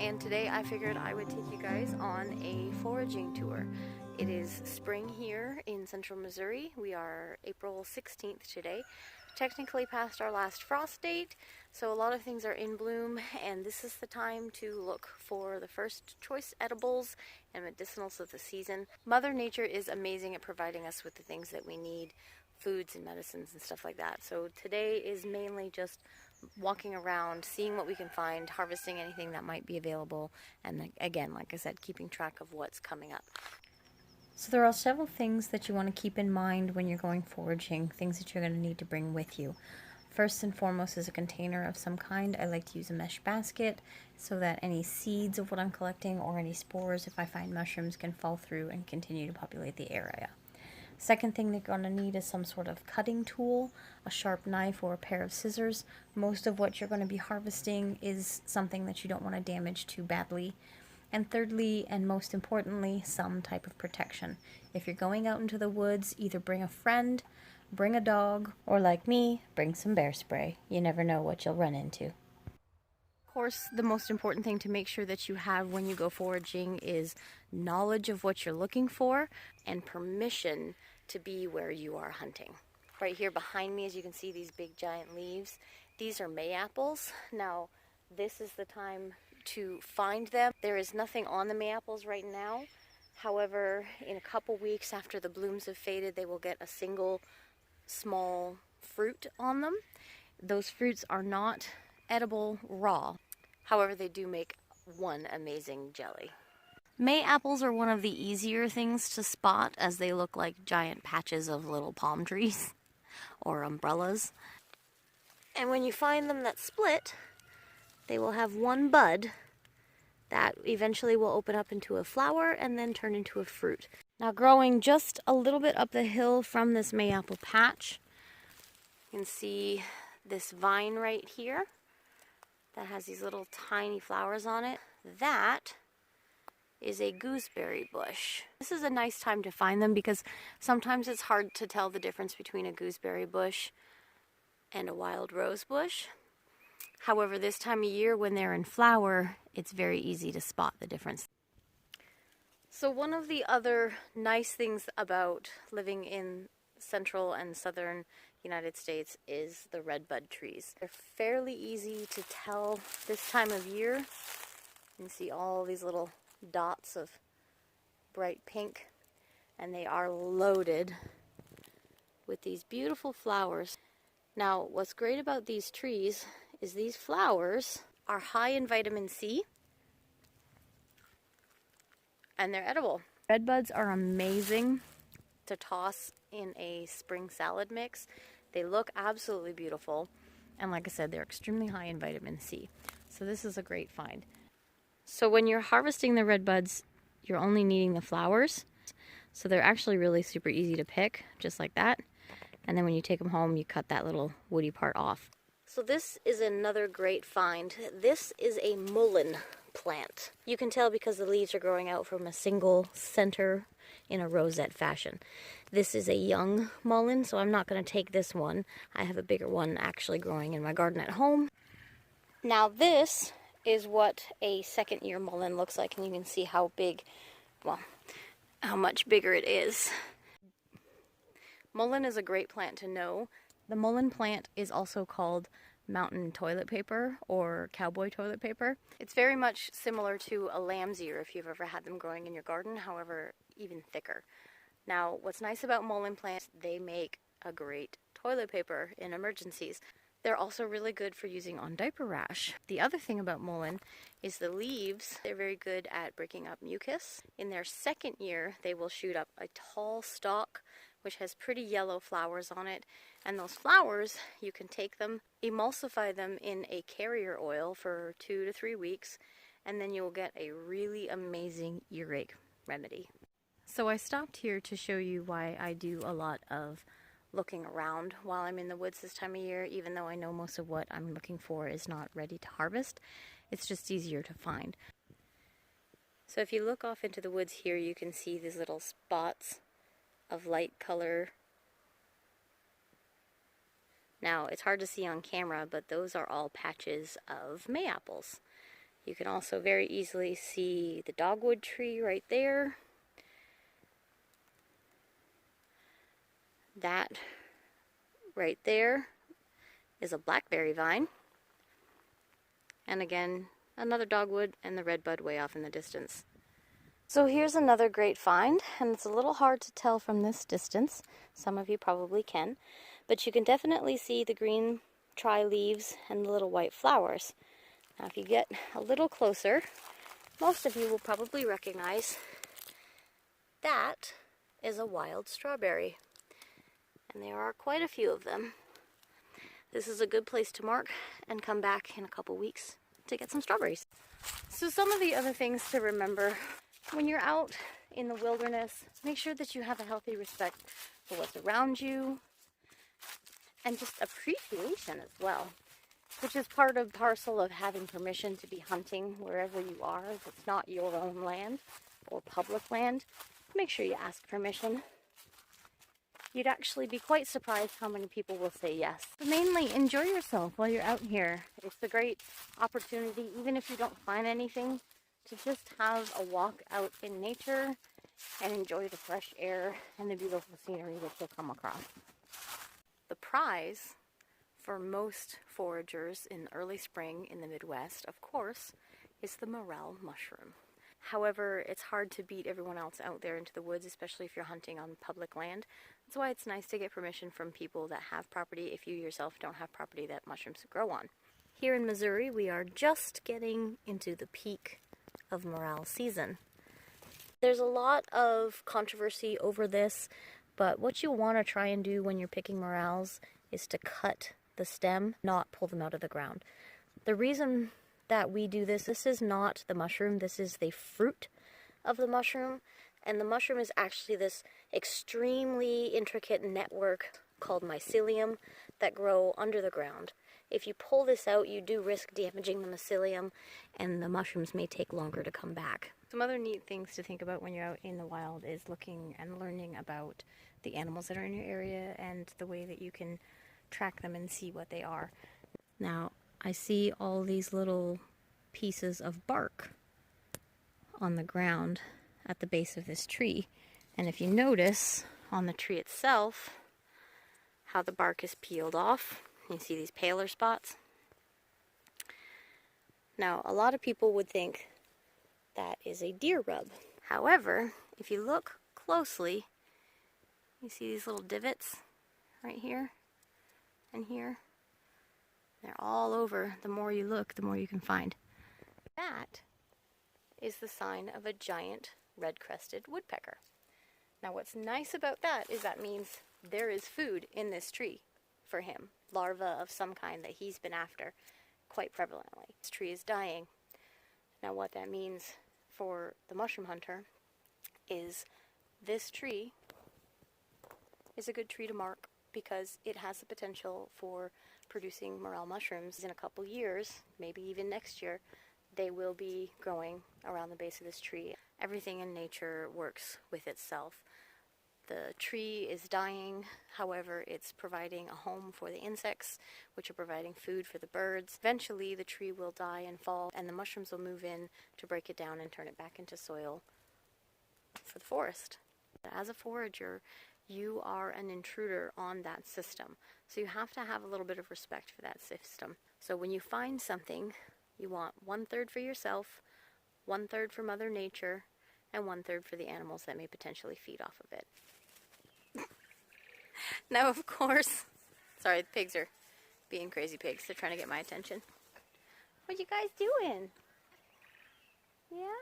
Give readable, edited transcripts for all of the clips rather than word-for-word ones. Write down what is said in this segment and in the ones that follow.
and today I figured I would take you guys on a foraging tour. It is spring here in central Missouri. We are April 16th today. Technically past our last frost date, so a lot of things are in bloom, and this is the time to look for the first choice edibles and medicinals of the season. Mother Nature is amazing at providing us with the things that we need, foods and medicines and stuff like that. So today is mainly just walking around, seeing what we can find, harvesting anything that might be available, and again, like I said, keeping track of what's coming up. So there are several things that you want to keep in mind when you're going foraging, things that you're going to need to bring with you. First and foremost is a container of some kind. I like to use a mesh basket so that any seeds of what I'm collecting or any spores, if I find mushrooms, can fall through and continue to populate the area. Second thing that you're going to need is some sort of cutting tool, a sharp knife or a pair of scissors. Most of what you're going to be harvesting is something that you don't want to damage too badly. And thirdly, and most importantly, some type of protection. If you're going out into the woods, either bring a friend, bring a dog, or like me, bring some bear spray. You never know what you'll run into. Of course, the most important thing to make sure that you have when you go foraging is knowledge of what you're looking for and permission to be where you are hunting. Right here behind me, as you can see, these big giant leaves, these are May-apples. Now, this is the time to find them. There is nothing on the May-apples right now. However, in a couple weeks after the blooms have faded, they will get a single small fruit on them. Those fruits are not edible raw. However, they do make one amazing jelly. May-apples are one of the easier things to spot as they look like giant patches of little palm trees or umbrellas. And when you find them that split, they will have one bud that eventually will open up into a flower and then turn into a fruit. Now, growing just a little bit up the hill from this May-apple patch, you can see this vine right here that has these little tiny flowers on it. That is a gooseberry bush. This is a nice time to find them because sometimes it's hard to tell the difference between a gooseberry bush and a wild rose bush. However, this time of year when they're in flower, it's very easy to spot the difference. So one of the other nice things about living in central and southern United States is the redbud trees. They're fairly easy to tell this time of year. You can see all these little dots of bright pink, and they are loaded with these beautiful flowers. Now, what's great about these trees is these flowers are high in vitamin C, and they're edible. Redbuds are amazing to toss in a spring salad mix. They look absolutely beautiful, and like I said, they're extremely high in vitamin C. So this is a great find. So when you're harvesting the redbuds, you're only needing the flowers. So they're actually really super easy to pick, just like that. And then when you take them home, you cut that little woody part off. So this is another great find. This is a mullein plant. You can tell because the leaves are growing out from a single center in a rosette fashion. This is a young mullein, so I'm not going to take this one. I have a bigger one actually growing in my garden at home. Now this is what a second-year mullein looks like, and you can see how big, well, how much bigger it is. Mullein is a great plant to know. The mullein plant is also called mountain toilet paper or cowboy toilet paper. It's very much similar to a lamb's ear if you've ever had them growing in your garden, however, even thicker. Now, what's nice about mullein plants, they make a great toilet paper in emergencies. They're also really good for using on diaper rash. The other thing about mullein is the leaves. They're very good at breaking up mucus. In their second year, they will shoot up a tall stalk which has pretty yellow flowers on it. And those flowers, you can take them, emulsify them in a carrier oil for 2 to 3 weeks, and then you'll get a really amazing earache remedy. So I stopped here to show you why I do a lot of looking around while I'm in the woods this time of year, even though I know most of what I'm looking for is not ready to harvest. It's just easier to find. So if you look off into the woods here, you can see these little spots of light color. Now, it's hard to see on camera, but those are all patches of May-apples. You can also very easily see the dogwood tree right there. That right there is a blackberry vine. And again, another dogwood and the redbud way off in the distance. So here's another great find, and it's a little hard to tell from this distance. Some of you probably can, but you can definitely see the green tri-leaves and the little white flowers. Now if you get a little closer, most of you will probably recognize that is a wild strawberry. And there are quite a few of them. This is a good place to mark and come back in a couple weeks to get some strawberries. So some of the other things to remember when you're out in the wilderness, make sure that you have a healthy respect for what's around you and just appreciation as well, which is part and parcel of having permission to be hunting wherever you are. If it's not your own land or public land, make sure you ask permission. You'd actually be quite surprised how many people will say yes. But mainly, enjoy yourself while you're out here. It's a great opportunity, even if you don't find anything, to just have a walk out in nature and enjoy the fresh air and the beautiful scenery that you'll come across. The prize for most foragers in early spring in the Midwest, of course, is the morel mushroom. However, it's hard to beat everyone else out there into the woods, especially if you're hunting on public land. That's why it's nice to get permission from people that have property if you yourself don't have property that mushrooms grow on. Here in Missouri, we are just getting into the peak of morel season. There's a lot of controversy over this, but what you want to try and do when you're picking morels is to cut the stem, not pull them out of the ground. The reason that we do this is not the mushroom, this is the fruit of the mushroom, and the mushroom is actually this extremely intricate network called mycelium that grow under the ground. If you pull this out, you do risk damaging the mycelium, and the mushrooms may take longer to come back. Some other neat things to think about when you're out in the wild is looking and learning about the animals that are in your area and the way that you can track them and see what they are. Now, I see all these little pieces of bark on the ground at the base of this tree. And if you notice on the tree itself how the bark is peeled off, you see these paler spots. Now, a lot of people would think that is a deer rub. However, if you look closely, you see these little divots right here and here. They're all over. The more you look, the more you can find. That is the sign of a giant red-crested woodpecker. Now what's nice about that is that means there is food in this tree for him. Larvae of some kind that he's been after quite prevalently. This tree is dying. Now what that means for the mushroom hunter is this tree is a good tree to mark because it has the potential for producing morel mushrooms in a couple years, maybe even next year. They will be growing around the base of this tree. Everything in nature works with itself. The tree is dying, however, it's providing a home for the insects, which are providing food for the birds. Eventually, the tree will die and fall, and the mushrooms will move in to break it down and turn it back into soil for the forest. As a forager, you are an intruder on that system, so you have to have a little bit of respect for that system. So when you find something, you want 1/3 for yourself, 1/3 for Mother Nature, and 1/3 for the animals that may potentially feed off of it. Now, of course, sorry, the pigs are being crazy pigs. They're trying to get my attention. What you guys doing? Yeah?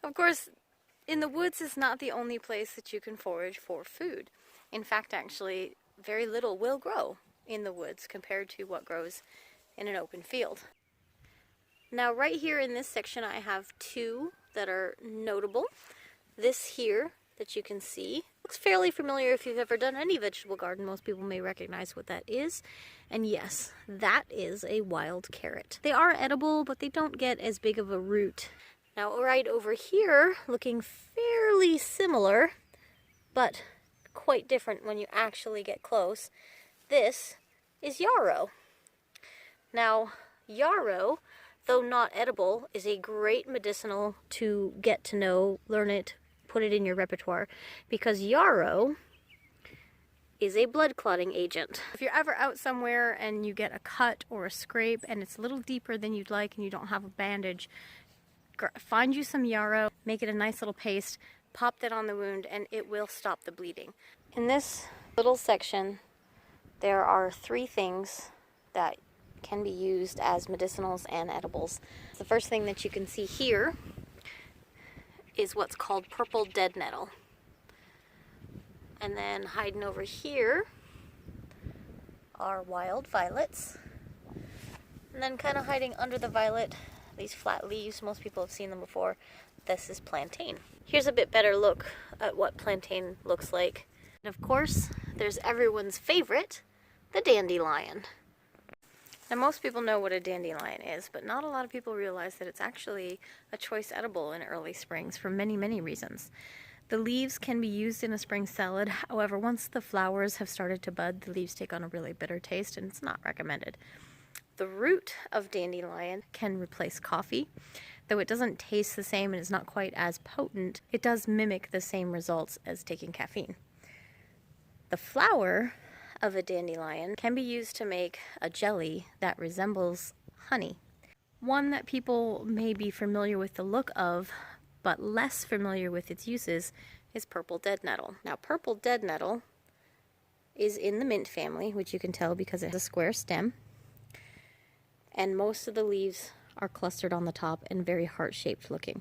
Of course, in the woods is not the only place that you can forage for food. In fact, actually, very little will grow in the woods compared to what grows in an open field. Now, right here in this section, I have two that are notable. This here that you can see looks fairly familiar if you've ever done any vegetable garden. Most people may recognize what that is. And yes, that is a wild carrot. They are edible, but they don't get as big of a root. Now, right over here, looking fairly similar, but quite different when you actually get close, this is yarrow. Now, Yarrow, though not edible, is a great medicinal to get to know, learn it, put it in your repertoire, because yarrow is a blood clotting agent. If you're ever out somewhere and you get a cut or a scrape and it's a little deeper than you'd like and you don't have a bandage, find you some yarrow, make it a nice little paste, pop that on the wound, and it will stop the bleeding. In this little section, there are 3 things that can be used as medicinals and edibles. The first thing that you can see here is what's called purple dead nettle. And then hiding over here are wild violets. And then kind of hiding under the violet, these flat leaves, most people have seen them before, this is plantain. Here's a bit better look at what plantain looks like. And of course, there's everyone's favorite, the dandelion. Now most people know what a dandelion is, but not a lot of people realize that it's actually a choice edible in early springs for many, many reasons. The leaves can be used in a spring salad. However, once the flowers have started to bud, the leaves take on a really bitter taste and it's not recommended. The root of dandelion can replace coffee. Though it doesn't taste the same and is not quite as potent, it does mimic the same results as taking caffeine. The flower of a dandelion can be used to make a jelly that resembles honey. One that people may be familiar with the look of, but less familiar with its uses, is purple dead nettle. Now, purple dead nettle is in the mint family, which you can tell because it has a square stem, and most of the leaves are clustered on the top and very heart-shaped looking.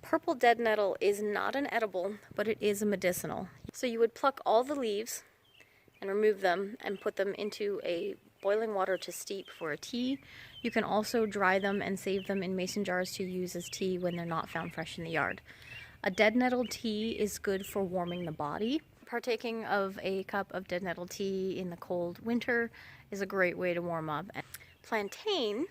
Purple dead nettle is not an edible, but it is a medicinal. So you would pluck all the leaves and remove them and put them into a boiling water to steep for a tea. You can also dry them and save them in mason jars to use as tea when they're not found fresh in the yard. A dead nettle tea is good for warming the body. Partaking of a cup of dead nettle tea in the cold winter is a great way to warm up. Plantain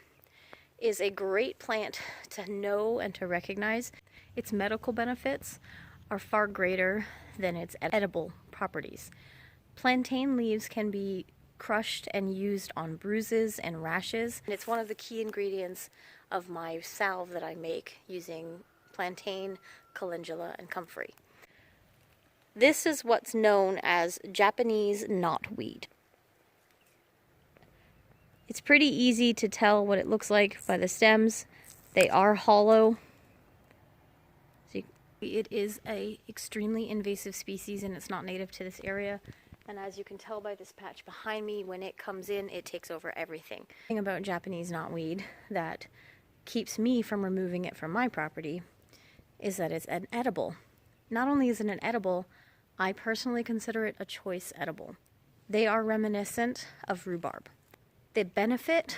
is a great plant to know and to recognize. Its medical benefits are far greater than its edible properties. Plantain leaves can be crushed and used on bruises and rashes. And it's one of the key ingredients of my salve that I make using plantain, calendula, and comfrey. This is what's known as Japanese knotweed. It's pretty easy to tell what it looks like by the stems. They are hollow. It is an extremely invasive species and it's not native to this area. And as you can tell by this patch behind me, when it comes in, it takes over everything. The thing about Japanese knotweed that keeps me from removing it from my property is that it's an edible. Not only is it an edible, I personally consider it a choice edible. They are reminiscent of rhubarb. The benefit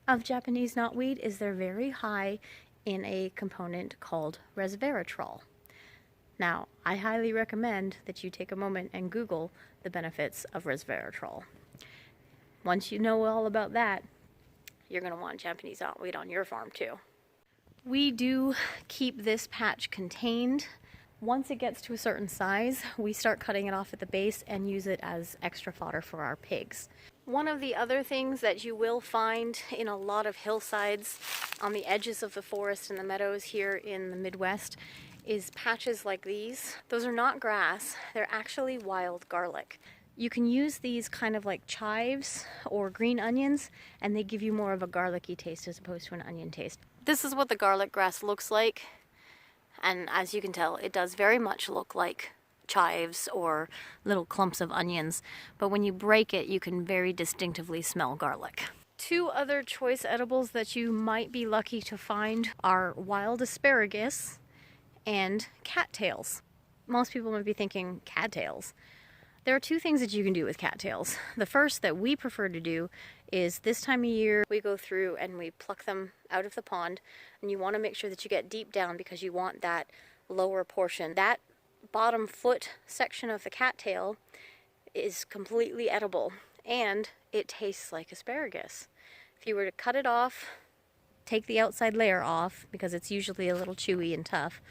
of Japanese knotweed is they're very high in a component called resveratrol. Now, I highly recommend that you take a moment and Google the benefits of resveratrol. Once you know all about that, you're going to want Japanese knotweed on your farm too. We do keep this patch contained. Once it gets to a certain size, we start cutting it off at the base and use it as extra fodder for our pigs. One of the other things that you will find in a lot of hillsides on the edges of the forest and the meadows here in the Midwest is patches like these. Those are not grass, they're actually wild garlic. You can use these kind of like chives or green onions, and they give you more of a garlicky taste as opposed to an onion taste. This is what the garlic grass looks like, and as you can tell, it does very much look like chives or little clumps of onions, but when you break it, you can very distinctively smell garlic. 2 other choice edibles that you might be lucky to find are wild asparagus and cattails. Most people might be thinking cattails. There are 2 things that you can do with cattails. The first that we prefer to do is this time of year we go through and we pluck them out of the pond, and you want to make sure that you get deep down because you want that lower portion. That bottom foot section of the cattail is completely edible and it tastes like asparagus. If you were to cut it off, take the outside layer off because it's usually a little chewy and tough,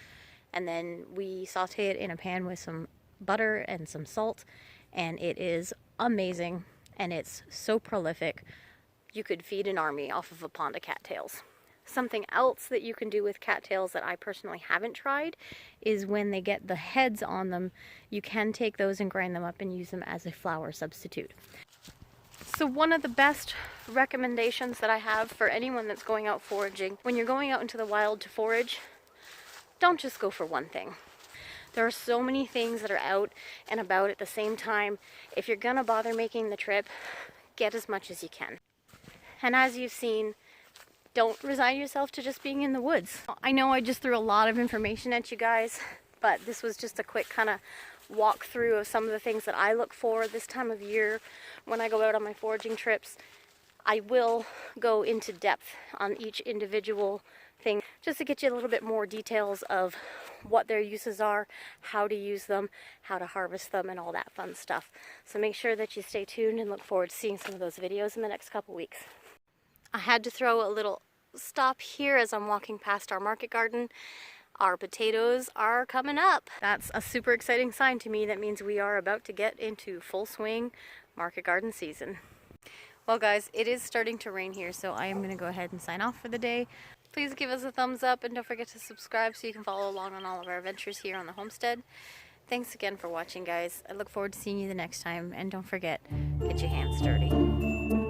and then we saute it in a pan with some butter and some salt, and it is amazing and it's so prolific. you could feed an army off of a pond of cattails. Something else that you can do with cattails that I personally haven't tried is when they get the heads on them, you can take those and grind them up and use them as a flour substitute. So one of the best recommendations that I have for anyone that's going out foraging, when you're going out into the wild to forage, don't just go for one thing. There are so many things that are out and about at the same time. If you're gonna bother making the trip, get as much as you can. And as you've seen, don't resign yourself to just being in the woods. I know I just threw a lot of information at you guys, but this was just a quick kind of walk through of some of the things that I look for this time of year when I go out on my foraging trips. I will go into depth on each individual thing just to get you a little bit more details of what their uses are, how to use them, how to harvest them, and all that fun stuff. So make sure that you stay tuned and look forward to seeing some of those videos in the next couple weeks. I had to throw a little stop here as I'm walking past our market garden. Our potatoes are coming up. That's a super exciting sign to me. That means we are about to get into full swing market garden season. Well guys, it is starting to rain here, so I am going to go ahead and sign off for the day. Please give us a thumbs up and don't forget to subscribe so you can follow along on all of our adventures here on the homestead. Thanks again for watching, guys. I look forward to seeing you the next time, and don't forget, get your hands dirty.